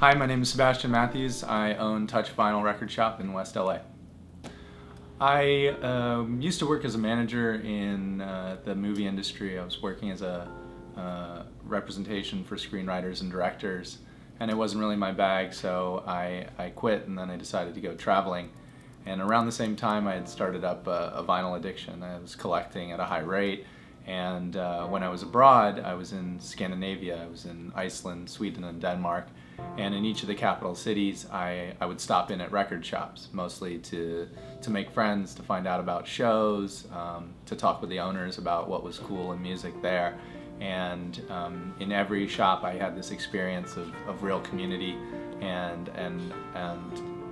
Hi, my name is Sebastian Mathews. I own Touch Vinyl Record Shop in West LA. I used to work as a manager in the movie industry. I was working as a representation for screenwriters and directors, and it wasn't really my bag, so I quit, and then I decided to go traveling. And around the same time I had started up a vinyl addiction. I was collecting at a high rate, and when I was abroad I was in Scandinavia. I was in Iceland, Sweden, and Denmark, and in each of the capital cities I would stop in at record shops, mostly to make friends, to find out about shows, to talk with the owners about what was cool in music there. And in every shop I had this experience of real community, and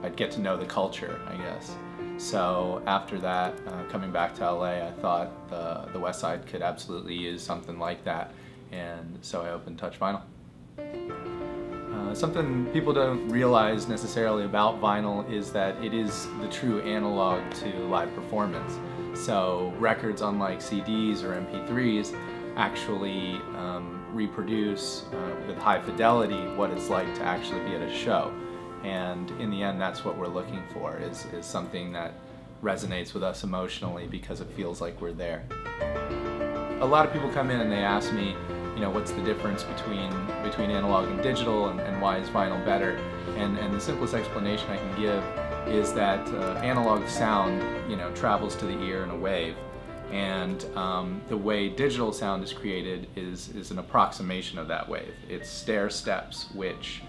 I'd get to know the culture, I guess. So after that, coming back to LA, I thought the West Side could absolutely use something like that, and so I opened Touch Vinyl. Something people don't realize necessarily about vinyl is that it is the true analog to live performance. So records, unlike CDs or MP3s, actually reproduce with high fidelity what it's like to actually be at a show. And in the end, that's what we're looking for, is something that resonates with us emotionally because it feels like we're there. A lot of people come in and they ask me, you know, what's the difference between analog and digital, and why is vinyl better? And the simplest explanation I can give is that analog sound, you know, travels to the ear in a wave, and the way digital sound is created is an approximation of that wave. It's stair steps which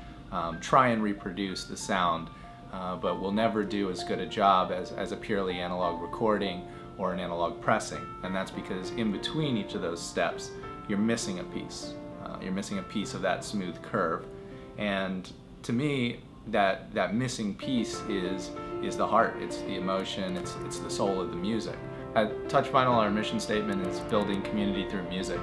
try and reproduce the sound, but will never do as good a job as a purely analog recording or an analog pressing. And that's because in between each of those steps you're missing a piece. You're missing a piece of that smooth curve. And to me, that missing piece is the heart. It's the emotion, it's the soul of the music. At Touch Vinyl, our mission statement is building community through music.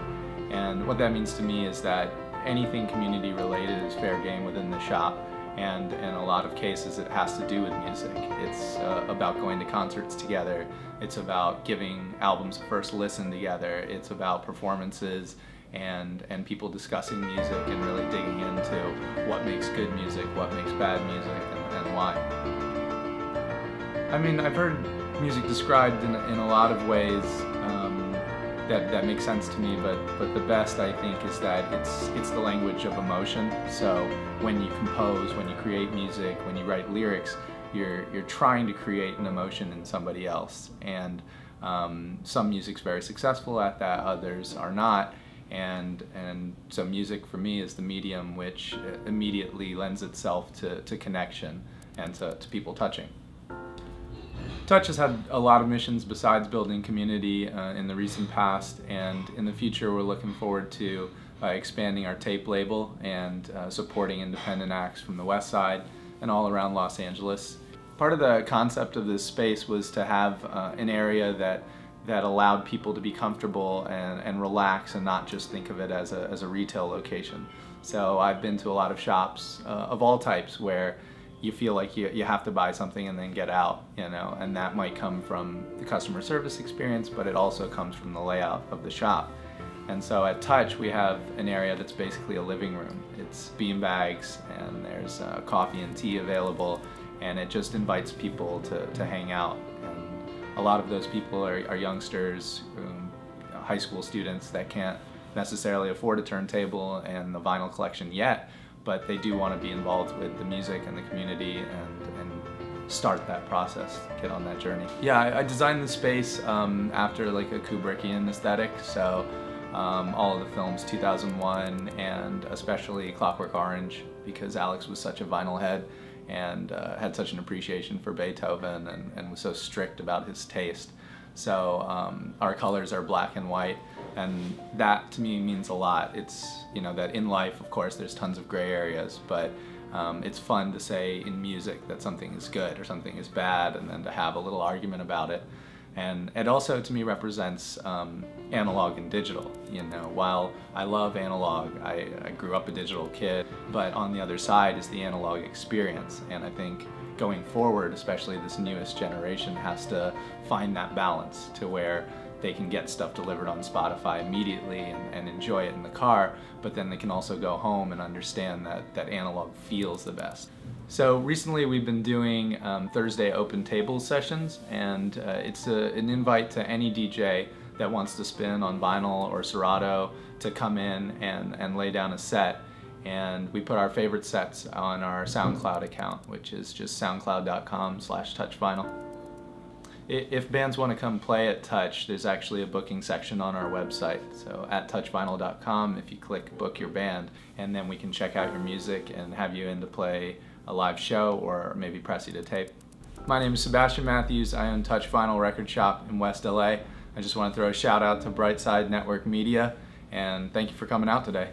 And what that means to me is that anything community related is fair game within the shop, and in a lot of cases it has to do with music. It's about going to concerts together, it's about giving albums a first listen together, it's about performances and people discussing music and really digging into what makes good music, what makes bad music, and why. I mean, I've heard music described in a lot of ways that makes sense to me, but the best, I think, is that it's the language of emotion. So when you compose, when you create music, when you write lyrics, you're trying to create an emotion in somebody else. And some music's very successful at that, others are not. And so music for me is the medium which immediately lends itself to connection and to people touching. Touch has had a lot of missions besides building community in the recent past, and in the future we're looking forward to expanding our tape label and supporting independent acts from the West Side and all around Los Angeles. Part of the concept of this space was to have an area that allowed people to be comfortable and relax and not just think of it as a retail location. So I've been to a lot of shops of all types where you feel like you have to buy something and then get out, you know, and that might come from the customer service experience, but it also comes from the layout of the shop. And so at Touch we have an area that's basically a living room. It's bean bags, and there's coffee and tea available, and it just invites people to hang out. And a lot of those people are youngsters, high school students that can't necessarily afford a turntable and the vinyl collection yet, but they do want to be involved with the music and the community and start that process, get on that journey. Yeah, I designed the space after like a Kubrickian aesthetic, so all of the films 2001 and especially Clockwork Orange, because Alex was such a vinyl head and had such an appreciation for Beethoven and was so strict about his taste. So our colors are black and white, and that to me means a lot. It's, you know, that in life, of course, there's tons of gray areas, but it's fun to say in music that something is good or something is bad, and then to have a little argument about it. And it also, to me, represents analog and digital. You know, while I love analog, I grew up a digital kid, but on the other side is the analog experience. And I think going forward, especially this newest generation, has to find that balance to where they can get stuff delivered on Spotify immediately and enjoy it in the car, but then they can also go home and understand that analog feels the best. So recently we've been doing Thursday open tables sessions, and it's an invite to any DJ that wants to spin on vinyl or Serato to come in and lay down a set. And we put our favorite sets on our SoundCloud account, which is just soundcloud.com/touchvinyl. If bands want to come play at Touch, there's actually a booking section on our website. So at touchvinyl.com, if you click book your band, and then we can check out your music and have you in to play a live show or maybe press you to tape. My name is Sebastian Mathews. I own Touch Vinyl Record Shop in West LA. I just want to throw a shout out to Brightside Network Media, and thank you for coming out today.